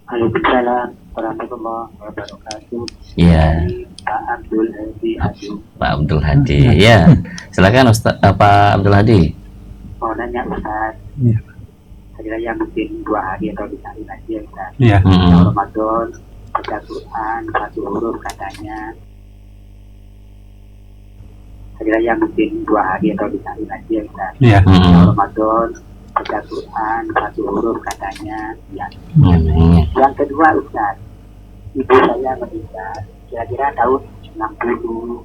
Waalaikumsalam warahmatullahi wabarakatuh. Iya, Pak Abdul Hadi Adu. Pak Abdul Hadi. Ya, silakan Ustaz, Pak Abdul Hadi. Mau nanya Ustaz, Iya. saya yang mungkin 2 hari atau 3 hari lagi ya Ustaz. Iya. Ramadan, baca Quran, 1 huruf katanya. Saya yang mungkin 2 hari atau 3 hari lagi ya Ustaz. Iya. Ramadan, baca Quran, 1 huruf katanya. Ya. Hmm. Yang kedua Ustaz, ibu saya meninggal kira-kira tahun 60.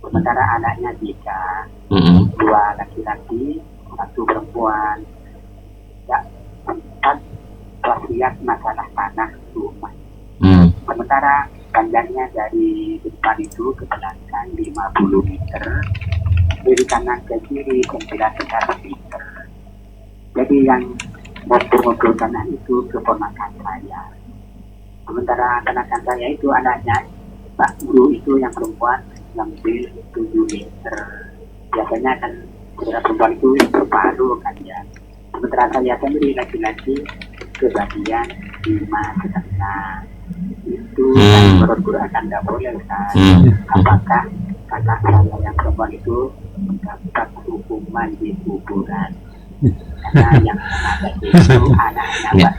Sementara anaknya 3, 2 laki-laki, 1 perempuan. Ya, sempat wasiat masalah tanah rumah. Sementara panjangnya dari depan itu ke belakang 50 meter, dari kanan ke kiri 19 meter. Jadi yang ngobrol tanah itu keponakan saya. Sementara keponakan saya itu anaknya Pak Guru itu yang perempuan ngambil 7 meter. Biasanya kan saudara perempuan itu berparu kan ya. Sementara saya sendiri laki-laki kebagian 5,5. Itu kan menurut Quran kan tidak boleh kan. Apakah kakak saya yang perempuan itu mendapat hukuman di kuburan? Karena yang ada itu anaknya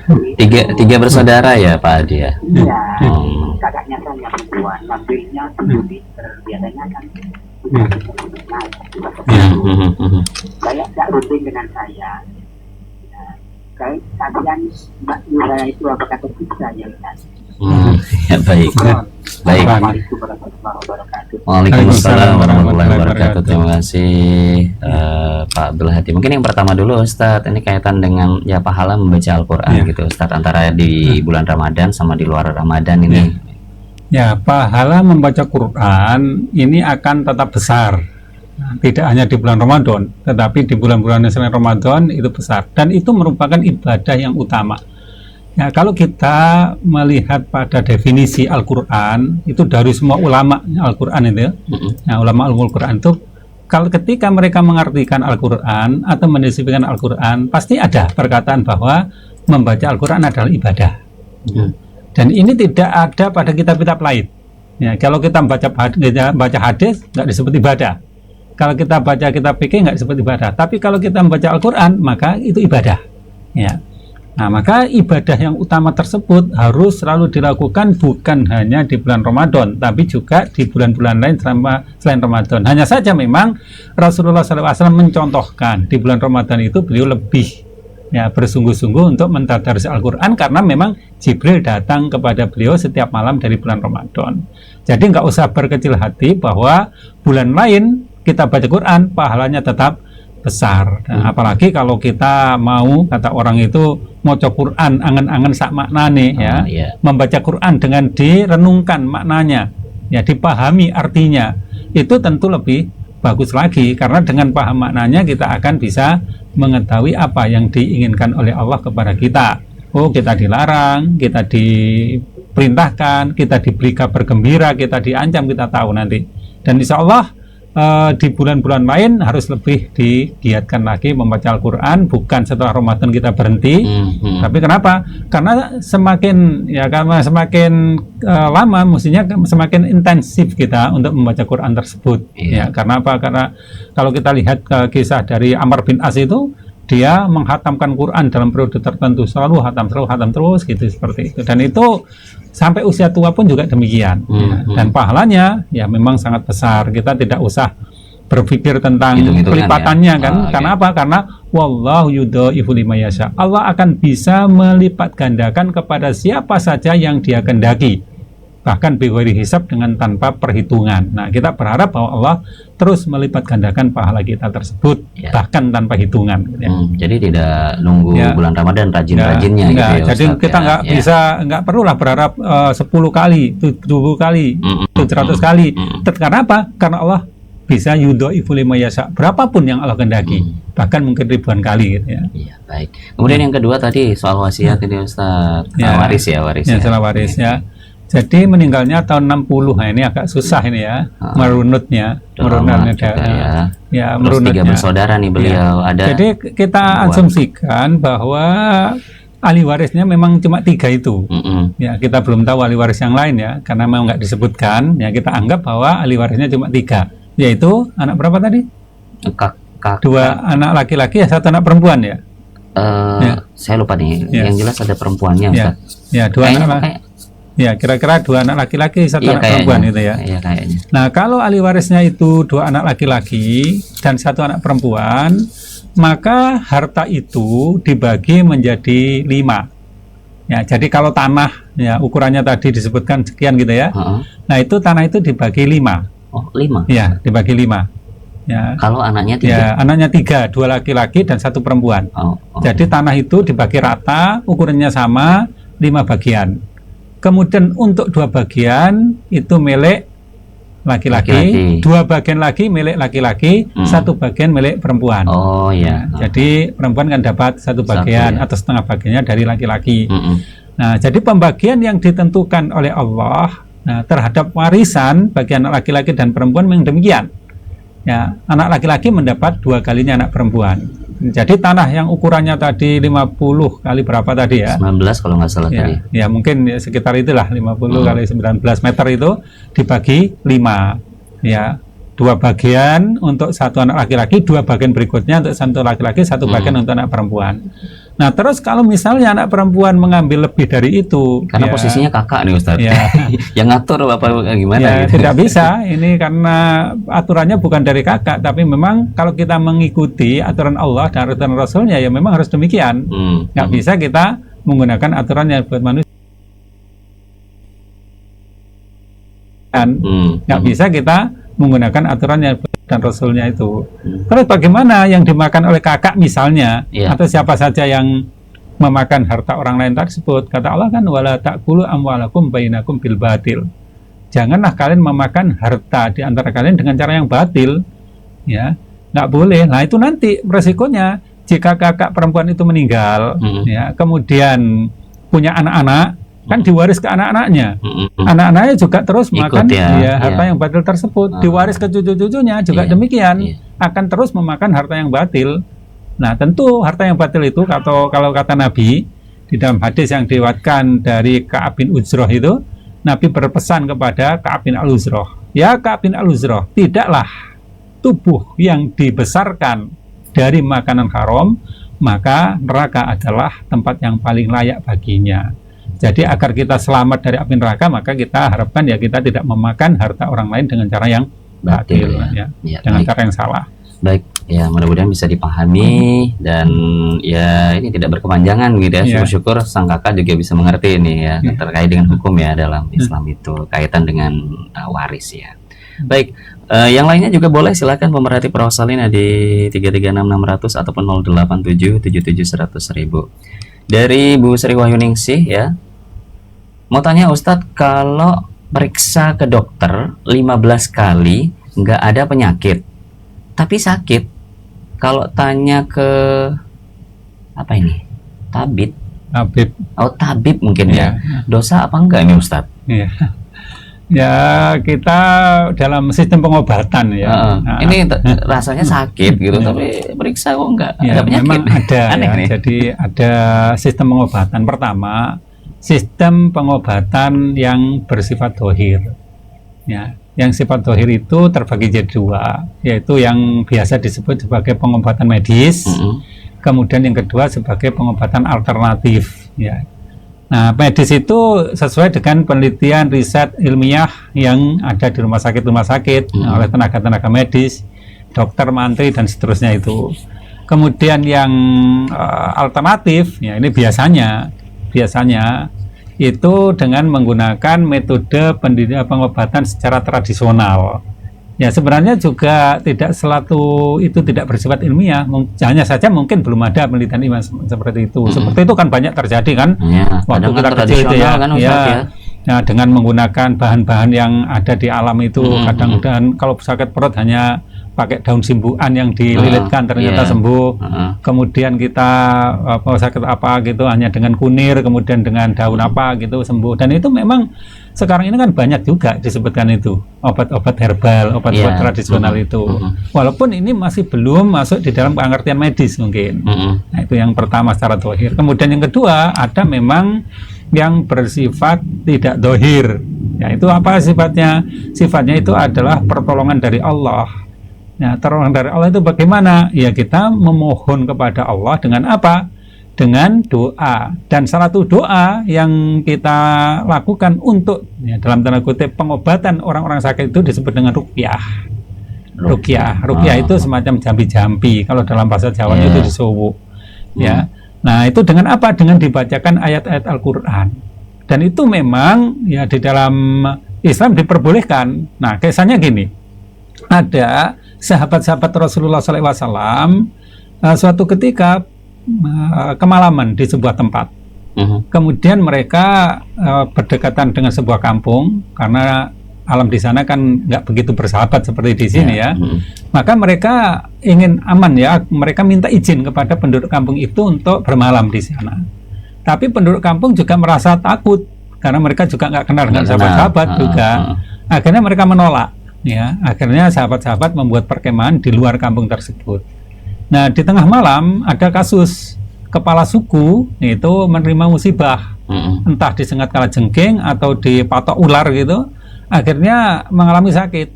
Tiga bersaudara ya Pak Adi ya? Iya, kakaknya kan yang perempuan, ngambilnya 7 meter, biasanya kan saya tidak rutin dengan saya. Kalian Mbak Yura itu apakah terpisah ya kan? Ya baik. Baik. Assalamualaikum warahmatullahi wabarakatuh. Waalaikumsalam warahmatullahi wabarakatuh. Terima kasih Pak Abdul Hadi. Mungkin yang pertama dulu Ustadz, ini kaitan dengan ya pahala membaca Al-Quran gitu Ustadz, antara di bulan Ramadan sama di luar Ramadan ini. Ya, pahala membaca Quran ini akan tetap besar. Tidak hanya di bulan Ramadan, tetapi di bulan-bulan selain Ramadan itu besar. Dan itu merupakan ibadah yang utama. Ya, kalau kita melihat pada definisi Al-Quran, itu dari semua ulama Al-Quran itu, nah, ulama Al-Quran itu, kalau ketika mereka mengartikan Al-Quran atau mendeskripsikan Al-Quran, pasti ada perkataan bahwa membaca Al-Quran adalah ibadah. Dan ini tidak ada pada kitab-kitab lain. Ya, kalau kita baca hadis, nggak disebut ibadah. Kalau kita baca kitab fikih, nggak disebut ibadah. Tapi kalau kita membaca Al-Quran, maka itu ibadah. Ya. Nah, maka ibadah yang utama tersebut harus selalu dilakukan bukan hanya di bulan Ramadan, tapi juga di bulan-bulan lain selain Ramadan. Hanya saja memang Rasulullah SAW mencontohkan di bulan Ramadan itu beliau lebih bersungguh-sungguh untuk mentadabbur Al-Quran, karena memang Jibril datang kepada beliau setiap malam dari bulan Ramadan. Jadi nggak usah berkecil hati bahwa bulan lain kita baca Quran, pahalanya tetap besar. Nah, apalagi kalau kita mau, kata orang itu, maca Quran angen-angen sak maknane ya. Membaca Quran dengan direnungkan maknanya, ya dipahami artinya, itu tentu lebih bagus lagi, karena dengan paham maknanya kita akan bisa mengetahui apa yang diinginkan oleh Allah kepada kita. Oh, kita dilarang, kita diperintahkan, kita diberi kabar gembira, kita diancam, kita tahu nanti. Dan insya Allah di bulan-bulan lain harus lebih digiatkan lagi membaca Al-Quran, bukan setelah Ramadan kita berhenti. Tapi kenapa? Karena semakin lama, mestinya semakin intensif kita untuk membaca Quran tersebut. Ya, karena apa? Karena kalau kita lihat kisah dari Amr bin As itu, dia menghatamkan Quran dalam periode tertentu, selalu hatam terus gitu, seperti itu. Dan itu sampai usia tua pun juga demikian. Dan pahalanya ya memang sangat besar. Kita tidak usah berpikir tentang pelipatannya kan. Karena apa? Karena wallahu yudhaifu liman yasha. Allah akan bisa melipat gandakan kepada siapa saja yang Dia kehendaki. Bahkan bighairi hisab, dengan tanpa perhitungan. Nah, kita berharap bahwa Allah terus melipat gandakan pahala kita tersebut, bahkan tanpa hitungan. Jadi tidak nunggu bulan Ramadan rajin-rajinnya gitu ya, jadi Ustaz, kita nggak perlulah berharap 10 kali, 70 kali, 700 kali. Karena apa? Karena Allah bisa yudhaifu liman yasha, berapapun yang Allah kehendaki, bahkan mungkin ribuan kali gitu ya. Iya, baik. Kemudian yang kedua tadi soal wasiat ini Ustaz, waris ya. Soal waris ya. Jadi meninggalnya tahun 60, nah ini agak susah ini ya, merunutnya merunutnya. 3 bersaudara nih beliau ada. Jadi kita asumsikan bahwa ahli warisnya memang cuma 3 itu. Ya, kita belum tahu ahli waris yang lain ya, karena memang nggak disebutkan. Ya, kita anggap bahwa ahli warisnya cuma 3, yaitu anak berapa tadi? 2 anak laki-laki ya, 1 anak perempuan ya. Saya lupa nih. Yang jelas ada perempuannya, Ustaz. Ya, 2 anak. Ya, kira-kira 2 anak laki-laki, 1 anak perempuan itu ya. Iya, kayaknya. Nah, kalau ahli warisnya itu 2 anak laki-laki dan 1 anak perempuan, maka harta itu dibagi menjadi 5. Ya, jadi kalau tanah ya ukurannya tadi disebutkan sekian gitu ya. Nah, itu tanah itu dibagi 5. Oh, 5. Ya, dibagi 5. Ya. Kalau anaknya 3. Ya, anaknya 3, 2 laki-laki dan 1 perempuan. Jadi tanah itu dibagi rata, ukurannya sama, 5 bagian. Kemudian untuk 2 bagian itu milik laki-laki, 2 bagian lagi milik laki-laki, 1 bagian milik perempuan. Oh iya. Jadi perempuan kan dapat 1 bagian atau setengah bagiannya dari laki-laki. Nah, jadi pembagian yang ditentukan oleh Allah terhadap warisan bagi anak laki-laki dan perempuan memang demikian. Ya, anak laki-laki mendapat 2 kalinya anak perempuan. Jadi tanah yang ukurannya tadi 50 kali berapa tadi ya? 19 kalau nggak salah ya, tadi. Ya mungkin ya, sekitar itulah 50 kali 19 meter itu dibagi 5. Ya, 2 bagian untuk 1 anak laki-laki, 2 bagian berikutnya untuk 1 laki-laki, 1 bagian untuk anak perempuan. Nah, terus kalau misalnya anak perempuan mengambil lebih dari itu, karena posisinya kakak nih Ustadz, ya, yang ngatur apa gimana? Ya, gitu. tidak bisa. Ini karena aturannya bukan dari kakak, tapi memang kalau kita mengikuti aturan Allah dan aturan Rasulnya, ya memang harus demikian. Nggak bisa kita menggunakan aturan yang buat manusia. Nggak bisa kita menggunakan aturan yang dan Rasulnya itu. Terus bagaimana yang dimakan oleh kakak misalnya, atau siapa saja yang memakan harta orang lain tersebut? Kata Allah kan, wala ta'kulu amwalakum bainakum bil batil. Janganlah kalian memakan harta di antara kalian dengan cara yang batil. Ya, nggak boleh. Nah, itu nanti resikonya jika kakak perempuan itu meninggal, ya, kemudian punya anak-anak, kan diwaris ke anak-anaknya. Anak-anaknya juga terus makan harta yang batil tersebut. Diwaris ke cucu-cucunya juga demikian. Akan terus memakan harta yang batil. Nah, tentu harta yang batil itu, kalau kata Nabi di dalam hadis yang diriwayatkan dari Ka'ab bin Ujrah itu, Nabi berpesan kepada Ka'ab bin Al-Ujrah, ya Ka'ab bin Al-Ujrah, tidaklah tubuh yang dibesarkan dari makanan haram, maka neraka adalah tempat yang paling layak baginya. Jadi agar kita selamat dari api neraka, maka kita harapkan ya kita tidak memakan harta orang lain dengan cara yang batil, dengan cara yang salah. Baik, ya mudah-mudahan bisa dipahami dan ya ini tidak berkepanjangan gitu ya. Syukur-syukur sang kakak juga bisa mengerti ini ya, terkait dengan hukum ya dalam Islam itu kaitan dengan waris ya. Baik, yang lainnya juga boleh, silakan pemerhati Prosalina di 336-600 ataupun 08777100000. Dari Bu Sri Wahyuningsih ya, mau tanya Ustadz, kalau periksa ke dokter 15 kali nggak ada penyakit tapi sakit, kalau tanya ke apa ini, tabib, tabib mungkin ya, dosa apa enggak ini Ustadz? Ya, kita dalam sistem pengobatan ya. Ini rasanya sakit gitu, tapi periksa kok enggak ada penyakit. Memang ada. Jadi ada sistem pengobatan. Pertama, sistem pengobatan yang bersifat dohir. Ya, yang sifat dohir itu terbagi jadi 2, yaitu yang biasa disebut sebagai pengobatan medis. Kemudian yang kedua sebagai pengobatan alternatif. Ya. Nah, medis itu sesuai dengan penelitian riset ilmiah yang ada di rumah sakit oleh tenaga-tenaga medis, dokter, mantri dan seterusnya itu. Kemudian yang alternatif, ya ini biasanya itu dengan menggunakan metode pengobatan secara tradisional. Ya, sebenarnya juga tidak selalu itu tidak bersifat ilmiah, hanya saja mungkin belum ada penelitian ilmiah seperti itu. Seperti itu kan banyak terjadi kan, waktu kita kecil itu ya, kan, ya, dengan menggunakan bahan-bahan yang ada di alam itu. Kadang-kadang kalau sakit perut hanya pakai daun simbukan yang dililitkan ternyata sembuh. Kemudian kita sakit apa gitu hanya dengan kunir, kemudian dengan daun apa gitu sembuh. Dan itu memang sekarang ini kan banyak juga disebutkan itu obat-obat herbal, obat-obat tradisional itu. Walaupun ini masih belum masuk di dalam pengertian medis mungkin. Nah, itu yang pertama secara dohir. Kemudian yang kedua, ada memang yang bersifat tidak dohir. Ya, itu apa sifatnya? Sifatnya itu adalah pertolongan dari Allah. Ya, pertolongan dari Allah itu bagaimana? Ya, kita memohon kepada Allah dengan apa? Dengan doa. Dan salah satu doa yang kita lakukan untuk dalam tanda kutip pengobatan orang-orang sakit itu disebut dengan ruqyah. Ruqyah itu semacam jampi-jampi. Kalau dalam bahasa Jawanya itu disuwu. Ya. Nah, itu dengan apa? Dengan dibacakan ayat-ayat Al-Qur'an. Dan itu memang ya di dalam Islam diperbolehkan. Nah, kisahnya gini. Ada sahabat-sahabat Rasulullah SAW suatu ketika kemalaman di sebuah tempat. Kemudian mereka berdekatan dengan sebuah kampung karena alam di sana kan nggak begitu bersahabat seperti di sini ya. Maka mereka ingin aman ya, mereka minta izin kepada penduduk kampung itu untuk bermalam di sana. Tapi penduduk kampung juga merasa takut karena mereka juga nggak kenal dengan sahabat-sahabat juga. Akhirnya mereka menolak. Ya, akhirnya sahabat-sahabat membuat perkemahan di luar kampung tersebut. Nah, di tengah malam ada kasus kepala suku itu menerima musibah, entah disengat kalajengking atau dipatok ular gitu. Akhirnya mengalami sakit.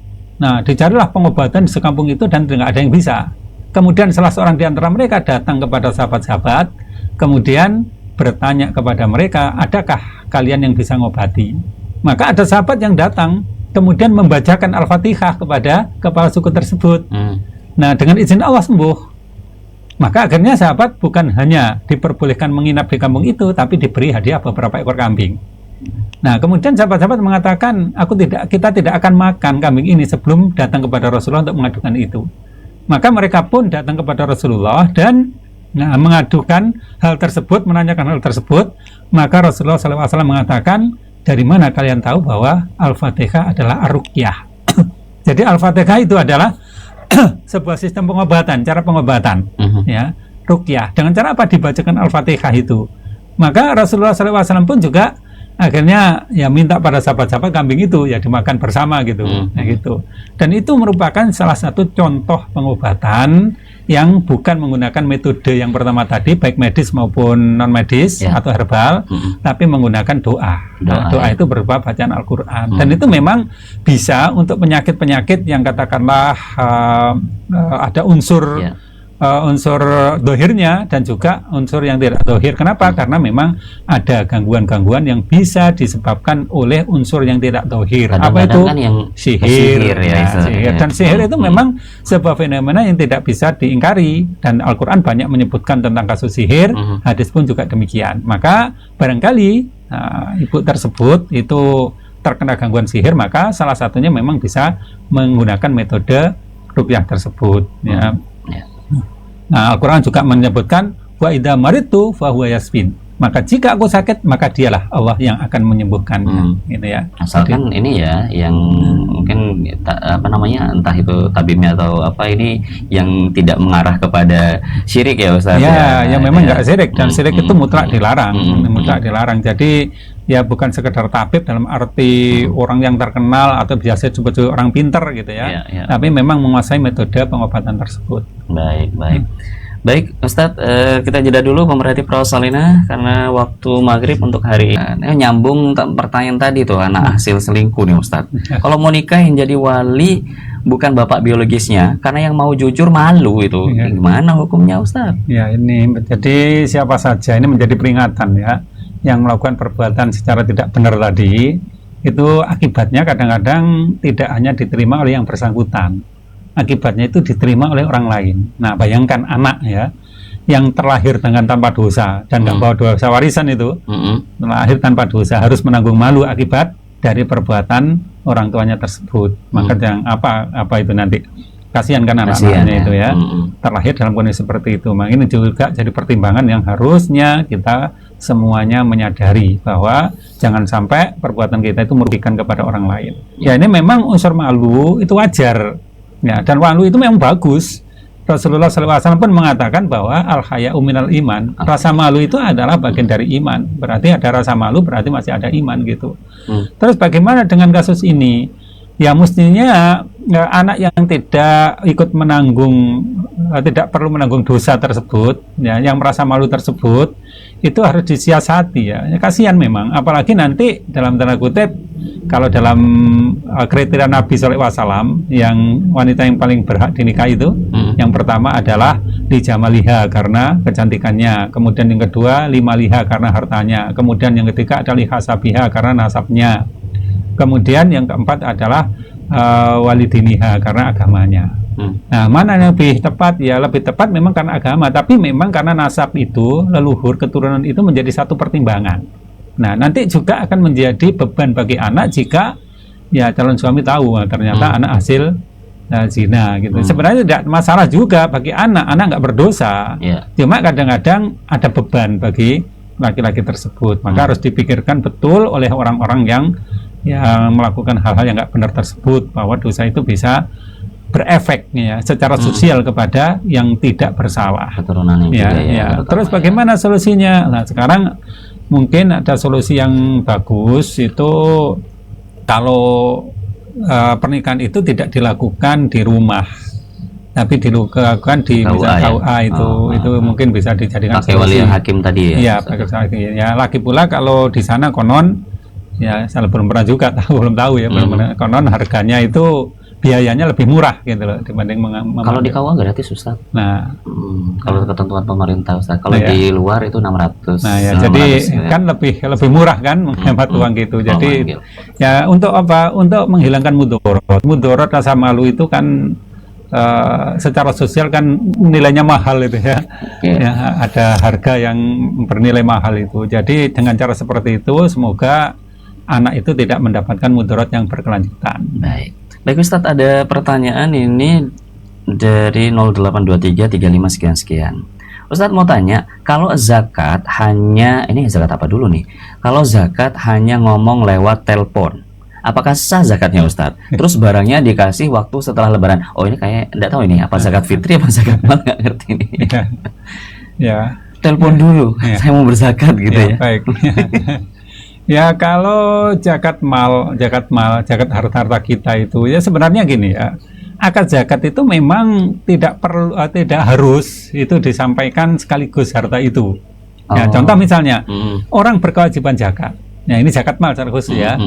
Nah, dicarilah pengobatan di sekampung itu dan tidak ada yang bisa. Kemudian salah seorang di antara mereka datang kepada sahabat-sahabat, kemudian bertanya kepada mereka, adakah kalian yang bisa ngobati? Maka ada sahabat yang datang, kemudian membacakan Al-Fatihah kepada kepala suku tersebut. Nah, dengan izin Allah sembuh. Maka akhirnya sahabat bukan hanya diperbolehkan menginap di kampung itu, tapi diberi hadiah beberapa ekor kambing. Nah, kemudian sahabat-sahabat mengatakan, kita tidak akan makan kambing ini sebelum datang kepada Rasulullah untuk mengadukan itu. Maka mereka pun datang kepada Rasulullah dan mengadukan hal tersebut, menanyakan hal tersebut. Maka Rasulullah SAW mengatakan, dari mana kalian tahu bahwa Al-Fatihah adalah ar-ruqyah? Jadi Al-Fatihah itu adalah sebuah sistem pengobatan, cara pengobatan, ya, ruqyah. Dengan cara apa dibacakan Al-Fatihah itu? Maka Rasulullah SAW pun juga akhirnya ya minta pada sahabat-sahabat kambing itu ya dimakan bersama gitu, gitu. Dan itu merupakan salah satu contoh pengobatan yang bukan menggunakan metode yang pertama tadi, baik medis maupun non medis atau herbal, tapi menggunakan doa. Doa itu berupa bacaan Al-Quran. Dan itu memang bisa untuk penyakit-penyakit yang katakanlah ada unsur unsur dohirnya dan juga unsur yang tidak dohir. Kenapa? Karena memang ada gangguan-gangguan yang bisa disebabkan oleh unsur yang tidak dohir. Apa itu? Kan yang sihir. Sihir. Dan sihir itu memang sebuah fenomena yang tidak bisa diingkari. Dan Al-Quran banyak menyebutkan tentang kasus sihir. Hadis pun juga demikian. Maka barangkali ibu tersebut itu terkena gangguan sihir, maka salah satunya memang bisa menggunakan metode ruqyah tersebut. Ya. Nah, Al-Quran juga menyebutkan wa idza maridtu fa huwa yasfin. Maka jika aku sakit, maka dialah Allah yang akan menyembuhkannya, gitu ya. Asalkan ini ya, yang mungkin apa namanya, entah itu tabibnya atau apa, ini yang tidak mengarah kepada syirik ya Ustaz. Ya, yang memang nggak syirik, dan syirik itu mutlak dilarang, mutlak dilarang. Jadi ya bukan sekedar tabib dalam arti orang yang terkenal atau biasa disebut orang pinter gitu ya, tapi memang menguasai metode pengobatan tersebut. Baik Ustadz, kita jeda dulu pemerhati Salina karena waktu maghrib untuk hari ini. Nyambung pertanyaan tadi tuh, anak hasil selingkuh nih Ustadz. Kalau mau nikah yang jadi wali bukan bapak biologisnya, karena yang mau jujur malu itu, gimana hukumnya Ustadz? Ya, ini jadi siapa saja ini menjadi peringatan ya, yang melakukan perbuatan secara tidak benar tadi, itu akibatnya kadang-kadang tidak hanya diterima oleh yang bersangkutan, akibatnya itu diterima oleh orang lain. Nah, bayangkan anak ya, yang terlahir dengan tanpa dosa dan nggak bawa dosa warisan itu, terlahir tanpa dosa, harus menanggung malu akibat dari perbuatan orang tuanya tersebut. Maka yang apa itu nanti kasihan kan anak-anaknya itu ya, terlahir dalam kondisi seperti itu. Maka ini juga jadi pertimbangan yang harusnya kita semuanya menyadari bahwa jangan sampai perbuatan kita itu merugikan kepada orang lain. Ya, ini memang unsur malu itu wajar Ya, dan malu itu memang bagus. Rasulullah SAW pun mengatakan bahwa al-haya'u minal iman. Rasa malu itu adalah bagian dari iman. Berarti ada rasa malu, berarti masih ada iman gitu. Terus bagaimana dengan kasus ini? Ya mestinya anak yang tidak ikut menanggung, tidak perlu menanggung dosa tersebut, ya, yang merasa malu tersebut, itu harus disiasati ya. Kasihan memang, apalagi nanti dalam tanda kutip, kalau dalam kriteria Nabi SAW, yang wanita yang paling berhak dinikahi itu, yang pertama adalah lijamaliha karena kecantikannya, kemudian yang kedua limaliha karena hartanya, kemudian yang ketiga adalah lihasabiha karena nasabnya, kemudian yang keempat adalah walidiniha karena agamanya. Nah, mana yang lebih tepat? Ya lebih tepat memang karena agama, tapi memang karena nasab itu, leluhur, keturunan itu menjadi satu pertimbangan. Nah, nanti juga akan menjadi beban bagi anak jika ya calon suami tahu ternyata anak hasil zina gitu. Sebenarnya tidak masalah juga bagi anak nggak berdosa. Cuma kadang-kadang ada beban bagi laki-laki tersebut. Maka harus dipikirkan betul oleh orang-orang yang melakukan hal-hal yang nggak benar tersebut, bahwa dosa itu bisa berefek ya secara sosial kepada yang tidak bersalah. Keturunannya ya, juga ya. Terus bagaimana solusinya? Nah, sekarang mungkin ada solusi yang bagus itu kalau pernikahan itu tidak dilakukan di rumah, tapi dilakukan di KUA itu mungkin bisa dijadikan pakai wali hakim tadi ya. Iya, pakai wali hakim. Ya, lagi pula kalau di sana konon ya saya belum pernah juga belum tahu ya, konon harganya itu biayanya lebih murah gitu loh dibanding kalau di KUA gratis Ustaz. Nah, kalau ketentuan pemerintah Ustaz. Kalau di luar itu 600. Nah, ya, jadi kan lebih murah kan menghemat uang gitu. Jadi ya untuk apa? Untuk menghilangkan mudorot. Mudorot rasa malu itu kan secara sosial kan nilainya mahal itu ya. Ya, ada harga yang bernilai mahal itu. Jadi dengan cara seperti itu semoga anak itu tidak mendapatkan mudorot yang berkelanjutan. Baik Ustadz, ada pertanyaan ini dari 082335 sekian. Ustadz mau tanya, kalau zakat hanya, ini zakat apa dulu nih? Kalau zakat hanya ngomong lewat telepon, apakah sah zakatnya Ustadz? Terus barangnya dikasih waktu setelah lebaran. Oh ini kayak, enggak tahu ini apa zakat fitri apa zakat mal, nggak ngerti nih. Ya. Telepon dulu, saya mau berzakat gitu ya. Baik. Ya kalau zakat mal, zakat harta kita itu ya sebenarnya gini ya. Akad zakat itu memang tidak harus itu disampaikan sekaligus harta itu. Ya, contoh misalnya orang berkewajiban zakat. Ya ini zakat mal secara khusus ya.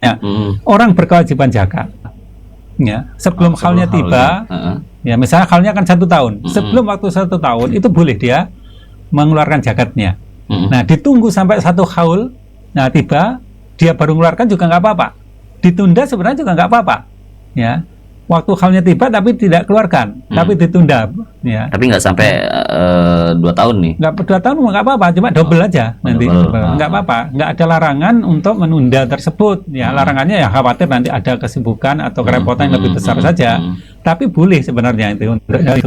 Ya, orang berkewajiban zakat. Ya, sebelum halnya tiba, ya misalnya halnya kan 1 tahun. Sebelum waktu 1 tahun itu boleh dia mengeluarkan zakatnya. Nah, ditunggu sampai 1 haul, nah tiba, dia baru mengeluarkan juga nggak apa-apa. Ditunda sebenarnya juga nggak apa-apa. Ya, waktu haulnya tiba tapi tidak keluarkan, tapi ditunda. Ya. Tapi nggak sampai 2 tahun nih. Nggak 2 tahun nggak apa-apa, cuma double aja nanti. Nggak apa-apa, nggak ada larangan untuk menunda tersebut. Ya, larangannya ya khawatir nanti ada kesibukan atau kerepotan yang lebih besar saja. Tapi boleh sebenarnya itu.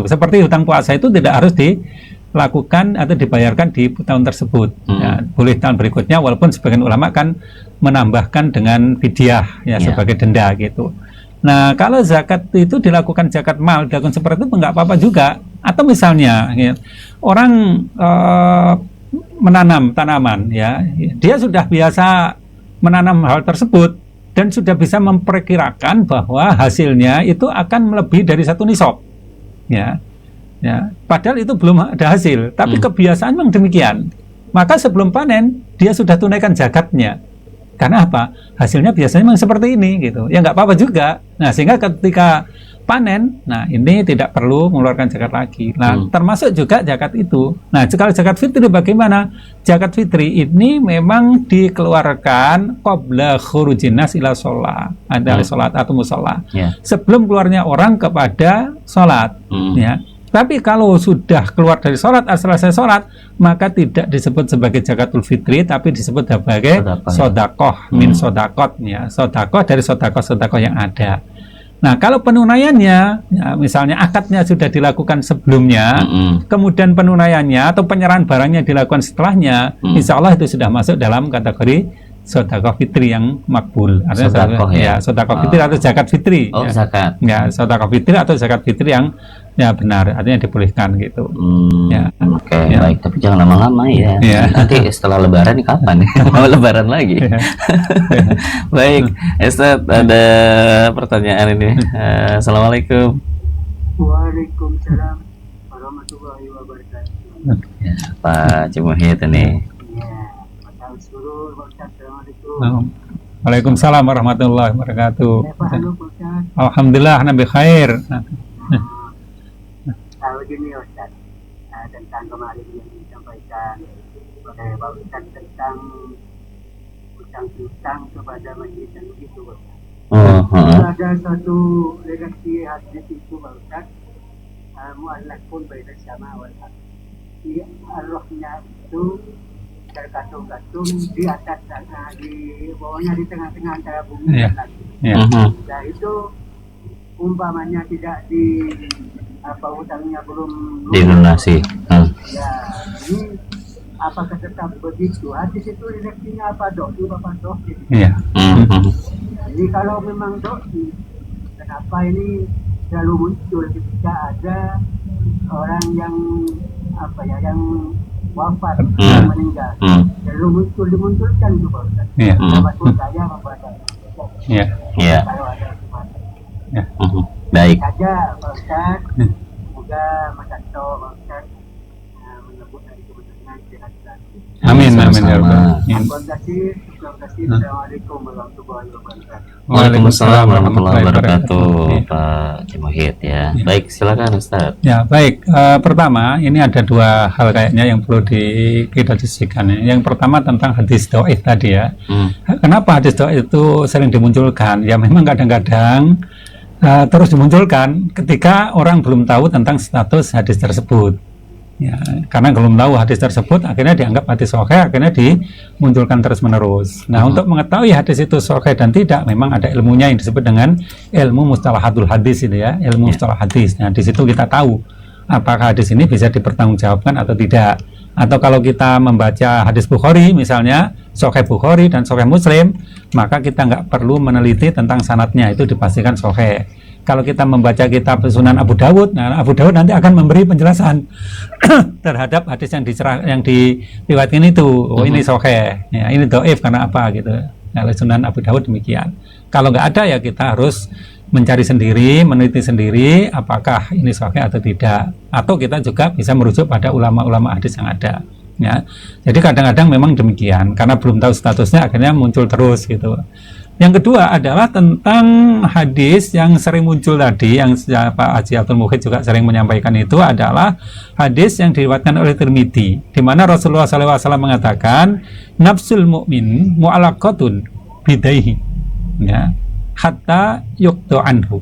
Seperti hutang puasa itu tidak harus dilakukan atau dibayarkan di tahun tersebut. Ya, boleh tahun berikutnya, walaupun sebagian ulama kan menambahkan dengan fidyah ya sebagai denda gitu. Nah, kalau zakat itu dilakukan zakat mal, dilakukan seperti itu nggak apa-apa juga. Atau misalnya ya, orang menanam tanaman ya, dia sudah biasa menanam hal tersebut dan sudah bisa memperkirakan bahwa hasilnya itu akan melebihi dari 1 nisab. Ya. Ya, padahal itu belum ada hasil, tapi kebiasaan memang demikian. Maka sebelum panen dia sudah tunaikan zakatnya. Karena apa? Hasilnya biasanya memang seperti ini gitu. Ya nggak apa-apa juga. Nah, sehingga ketika panen, nah ini tidak perlu mengeluarkan zakat lagi. Nah, termasuk juga zakat itu. Nah, kalau zakat fitri bagaimana? Zakat fitri ini memang dikeluarkan qabla khurujin nas ila shalah. Ada salat atau musalla. Sebelum keluarnya orang kepada salat, ya. Tapi kalau sudah keluar dari sholat, selesai sholat, maka tidak disebut sebagai zakatul fitri, tapi disebut sebagai sodakoh, min sodakot, ya, sodakoh dari sodakoh yang ada. Nah, kalau penunaiannya, ya, misalnya akadnya sudah dilakukan sebelumnya, kemudian penunaiannya atau penyerahan barangnya dilakukan setelahnya, insya Allah itu sudah masuk dalam kategori sedekah fitri yang makbul. Artinya Sedekah ya? sedekah fitri atau zakat fitri. Oh, ya. zakat. Ya, sedekah fitri atau zakat fitri yang ya benar, artinya dibolehkan gitu. Ya. Oke, Ya. baik. Tapi jangan lama-lama ya. Ya. Nanti setelah Lebaran nih kapan? Mau Lebaran lagi. Ya. Baik, Ustaz, ada pertanyaan ini. Assalamualaikum. Waalaikumsalam warahmatullahi wabarakatuh. Ya, Pak Cimuhid ini. Ya, Pak Surur, Pak Ustaz, Assalamualaikum. Waalaikumsalam warahmatullahi wabarakatuh. Pak Halo, Pak Ustaz. Alhamdulillah, nabi khair. Tahu gini Ustaz, tentang kemarin yang disampaikan oleh Pak Ustaz tentang utang-utang kepada majelis yang begitu, Pak Ustaz. Ada satu redaksi hadis itu, Pak Ustaz, mu'allaqun baina sama wal ard. Di arrohnya itu tergantung-gantung di atas sana, di bawahnya, di tengah-tengah antara bumi dan langit. Nah itu umpamanya tidak di utangnya belum Dilunasi. ya, ini apakah tetap begitu? Hadis itu redaksinya apa, dok? Bapak dok? Iya. Jadi kalau memang dok, kenapa ini selalu muncul ketika ada orang yang yang wafat, yang meninggal, selalu dimunculkan itu, Pak Ustaz. Iya. Maksud saya membaca. Iya. Iya. Kalau ada kesempatan. Ya. Baik. Saja, Pak Ustaz. Semoga Mas Anto, Pak Ustaz, menyebut dari kebenaran sehat selalu. Amin, amin ya Sama-sama. Rabbal. Terima kasih. Assalamualaikum warahmatullahi wabarakatuh. Waalaikumsalam warahmatullahi wabarakatuh, Iya. Pak Cimuhid ya. Baik, silakan Ustaz. Ya, baik. Pertama, ini ada dua hal kayaknya yang perlu kita diskusikan. Yang pertama tentang hadis dhaif tadi ya. Kenapa hadis dhaif itu sering dimunculkan? Ya memang kadang-kadang terus dimunculkan ketika orang belum tahu tentang status hadis tersebut. Ya, karena belum tahu hadis tersebut, akhirnya dianggap hadis sahih, akhirnya dimunculkan terus-menerus. Nah, untuk mengetahui hadis itu sahih dan tidak, memang ada ilmunya yang disebut dengan ilmu mustalahatul hadis itu ya, ilmu mustalah hadis. Nah, di situ kita tahu apakah hadis ini bisa dipertanggungjawabkan atau tidak. Atau kalau kita membaca hadis Bukhari misalnya, sahih Bukhari dan sahih Muslim, maka kita nggak perlu meneliti tentang sanadnya, itu dipastikan sahih. Kalau kita membaca kitab Sunan Abu Dawud, nah Abu Dawud nanti akan memberi penjelasan terhadap hadis yang diriwayatkan itu. Oh, ini sahih, ya, ini dhaif karena apa gitu. Kalau Sunan Abu Dawud demikian. Kalau nggak ada ya kita harus mencari sendiri, meneliti sendiri apakah ini sahih atau tidak. Atau kita juga bisa merujuk pada ulama-ulama hadis yang ada. Ya. Jadi kadang-kadang memang demikian karena belum tahu statusnya akhirnya muncul terus gitu. Yang kedua adalah tentang hadis yang sering muncul tadi, yang Pak Haji Abdul Muhid juga sering menyampaikan, itu adalah hadis yang diriwayatkan oleh Tirmidzi, di mana Rasulullah SAW mengatakan nafsul mu'min mu'alaqatun bidaihi, ya, hatta yuqdu anhu,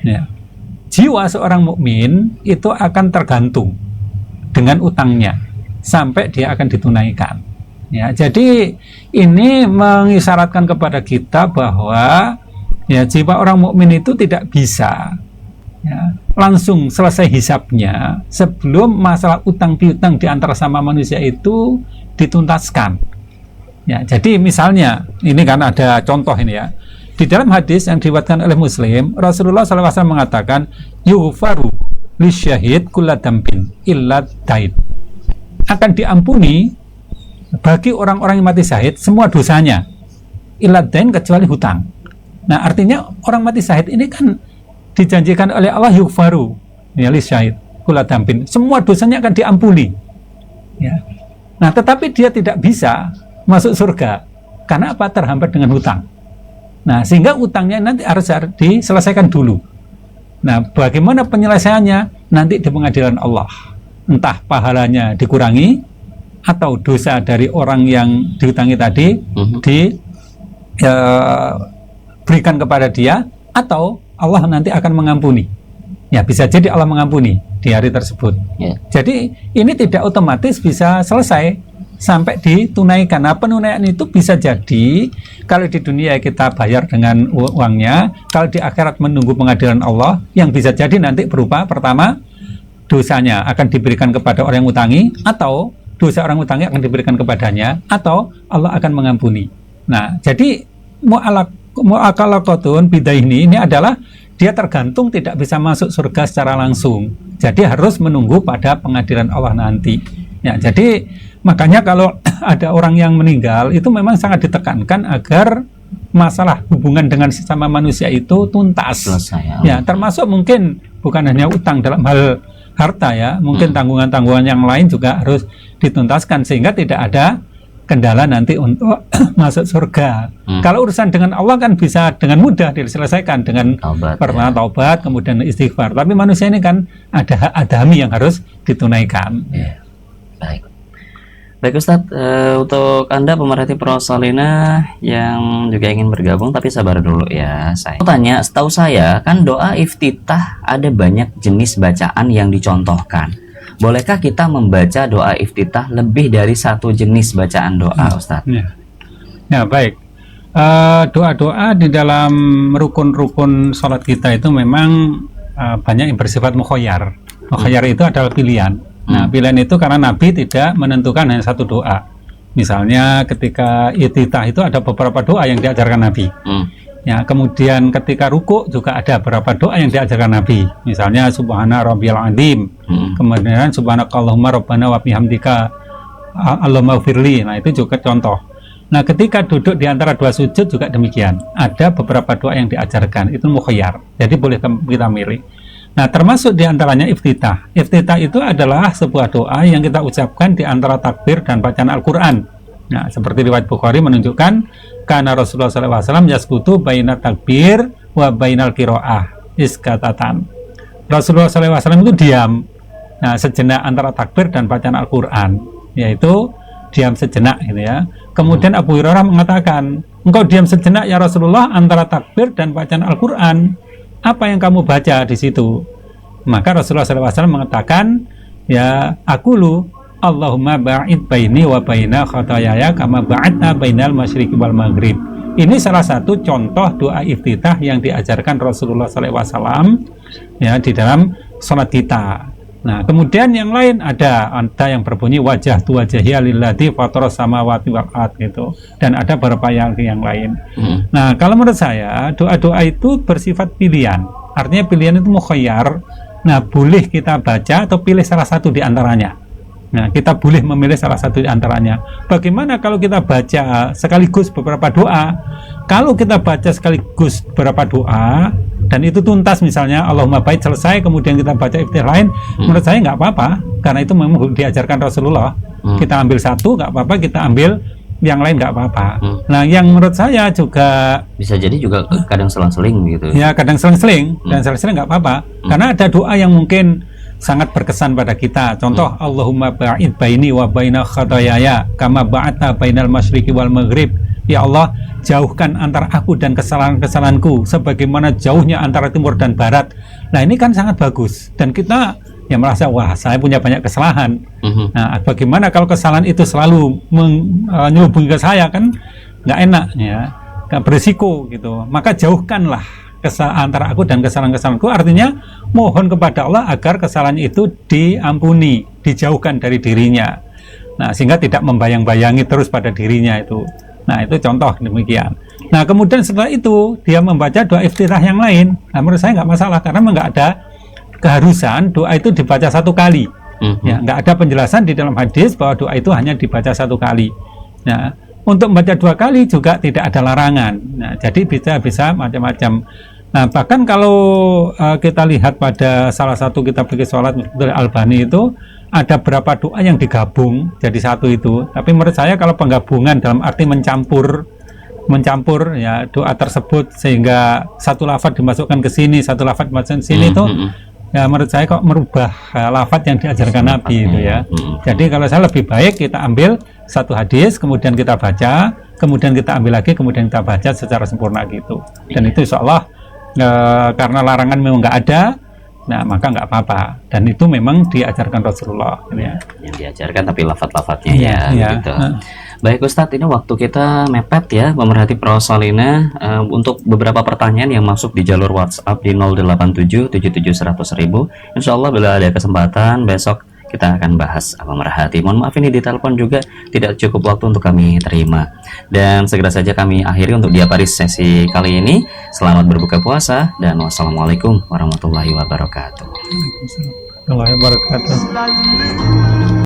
ya. Jiwa seorang mukmin itu akan tergantung dengan utangnya sampai dia akan ditunaikan. Ya, jadi ini mengisyaratkan kepada kita bahwa ya jiwa orang mukmin itu tidak bisa ya, langsung selesai hisabnya sebelum masalah utang piutang di antara sama manusia itu dituntaskan. Ya, jadi misalnya ini kan ada contoh ini ya. Di dalam hadis yang diriwayatkan oleh Muslim, Rasulullah SAW mengatakan yughfaru lisyahid kulla dambin illa dain. Akan diampuni bagi orang-orang yang mati syahid semua dosanya ilad dain kecuali hutang. Nah, artinya orang mati syahid ini kan dijanjikan oleh Allah yughfaru ya li syahid kula dambin, semua dosanya akan diampuni ya. Nah, tetapi dia tidak bisa masuk surga karena apa? Terhambat dengan hutang. Nah, sehingga utangnya nanti harus diselesaikan dulu. Nah, bagaimana penyelesaiannya? Nanti di pengadilan Allah, entah pahalanya dikurangi atau dosa dari orang yang dihutangi tadi diberikan kepada dia, atau Allah nanti akan mengampuni. Ya, bisa jadi Allah mengampuni di hari tersebut. Jadi ini tidak otomatis bisa selesai sampai ditunaikan. Nah, penunaian itu bisa jadi kalau di dunia kita bayar dengan uangnya, kalau di akhirat menunggu pengadilan Allah yang bisa jadi nanti berupa pertama dosanya akan diberikan kepada orang yang utangi, atau dosa orang utangnya akan diberikan kepadanya, atau Allah akan mengampuni. Nah, jadi mu'akalaqatun bidaini ini adalah dia tergantung tidak bisa masuk surga secara langsung. Jadi harus menunggu pada pengadilan Allah nanti. Ya, jadi makanya kalau ada orang yang meninggal itu memang sangat ditekankan agar masalah hubungan dengan sesama manusia itu tuntas. Selesai, ya, termasuk mungkin bukan hanya utang dalam hal harta ya, mungkin tanggungan-tanggungan yang lain juga harus dituntaskan sehingga tidak ada kendala nanti untuk masuk surga. Kalau urusan dengan Allah kan bisa dengan mudah diselesaikan dengan pertama taubat, kemudian istighfar. Tapi manusia ini kan ada hak adami yang harus ditunaikan. Ya. Baik Ustadz, untuk Anda pemerhati Prosolina yang juga ingin bergabung tapi sabar dulu ya. Saya tanya, setahu saya kan doa iftitah ada banyak jenis bacaan yang dicontohkan. Bolehkah kita membaca doa iftitah lebih dari satu jenis bacaan doa, Ustadz? Ya baik. Doa-doa di dalam rukun-rukun sholat kita itu memang banyak yang bersifat mukhayyar. Mukhayyar itu adalah pilihan. Nah, pilihan itu karena Nabi tidak menentukan hanya satu doa. Misalnya ketika iftitah itu ada beberapa doa yang diajarkan Nabi. Ya, kemudian ketika ruku juga ada beberapa doa yang diajarkan Nabi. Misalnya Subhana Rabbiyal Azim. Kemudian Subhanakallahumma Rabbana wa bihamdika Allahumma firli. Nah, itu juga contoh. Nah, ketika duduk di antara dua sujud juga demikian. Ada beberapa doa yang diajarkan, itu mukhayyar. Jadi boleh kita milih. Nah, termasuk di antaranya iftitah. Iftitah itu adalah sebuah doa yang kita ucapkan di antara takbir dan bacaan Al-Qur'an. Nah, seperti riwayat Bukhari menunjukkan karena Rasulullah SAW yaskutu baina takbir wa bainal qiraah iskatatan. Rasulullah SAW itu diam, nah, sejenak antara takbir dan bacaan Al-Quran, yaitu diam sejenak gitu ya. Kemudian Abu Hurairah mengatakan, engkau diam sejenak ya Rasulullah antara takbir dan bacaan Al-Quran, apa yang kamu baca di situ? Maka Rasulullah SAW mengatakan, ya aqulu Allahumma ba'id baini wa baina khatayaya kama ba'adna bainal masyriqi wal maghrib. Ini salah satu contoh doa iftitah yang diajarkan Rasulullah SAW ya di dalam sholat kita. Nah, kemudian yang lain ada yang berbunyi wajah tu wajhiya lillati fataras samawati wal ard gitu. Dan ada beberapa yang lain. Nah, kalau menurut saya doa-doa itu bersifat pilihan. Artinya pilihan itu mukhayyar. Nah, boleh kita baca atau pilih salah satu di antaranya. Nah, kita boleh memilih salah satu di antaranya. Bagaimana kalau kita baca sekaligus beberapa doa? Kalau kita baca sekaligus beberapa doa dan itu tuntas, misalnya Allahumma bait selesai, kemudian kita baca iftitah lain, menurut saya nggak apa-apa, karena itu memang diajarkan Rasulullah. Kita ambil satu nggak apa-apa, kita ambil yang lain nggak apa-apa. Nah, yang menurut saya juga bisa jadi juga kadang selang-seling gitu. Ya, kadang selang-seling dan selang-seling nggak apa-apa, karena ada doa yang mungkin sangat berkesan pada kita. Contoh Allahumma ba'id baini wa baina khatayaya kama ba'adta bainal masyriqi wal maghrib. Ya Allah, jauhkan antara aku dan kesalahan-kesalahanku sebagaimana jauhnya antara timur dan barat. Nah, ini kan sangat bagus dan kita ya merasa wah saya punya banyak kesalahan. Nah, bagaimana kalau kesalahan itu selalu menyelubungi ke saya, kan nggak enak ya, berisiko gitu. Maka jauhkanlah antara aku dan kesalahan-kesalahanku, artinya mohon kepada Allah agar kesalahan itu diampuni, dijauhkan dari dirinya. Nah, sehingga tidak membayang-bayangi terus pada dirinya itu. Nah, itu contoh demikian. Nah, kemudian setelah itu dia membaca doa iftitah yang lain. Nah, menurut saya nggak masalah karena memang nggak ada keharusan doa itu dibaca satu kali. Ya, nggak ada penjelasan di dalam hadis bahwa doa itu hanya dibaca satu kali. Nah, untuk membaca dua kali juga tidak ada larangan. Nah, jadi bisa macam-macam. Nah, bahkan kalau kita lihat pada salah satu kitab fikih sholat dari Albani itu ada berapa doa yang digabung jadi satu itu. Tapi menurut saya kalau penggabungan dalam arti mencampur ya doa tersebut sehingga satu lafaz dimasukkan ke sini, satu lafaz dimasukkan ke sini itu ya menurut saya kok merubah lafaz yang diajarkan Nabi itu ya. Jadi kalau saya lebih baik kita ambil satu hadis, kemudian kita baca, kemudian kita ambil lagi, kemudian kita baca secara sempurna gitu. Dan itu insya Allah karena larangan memang nggak ada, nah maka nggak apa-apa. Dan itu memang diajarkan Rasulullah ya. Yang diajarkan tapi lafaz-lafaznya ya gitu. Baik Ustadz, ini waktu kita mepet ya pemerhati Prosolina. Untuk beberapa pertanyaan yang masuk di jalur WhatsApp di 087 77 100 1000. Insya Allah bila ada kesempatan besok kita akan bahas pemerhati. Mohon maaf ini di telepon juga tidak cukup waktu untuk kami terima, dan segera saja kami akhiri untuk Diaparis sesi kali ini. Selamat berbuka puasa dan wassalamualaikum warahmatullahi wabarakatuh. Waalaikumsalam warahmatullahi wabarakatuh.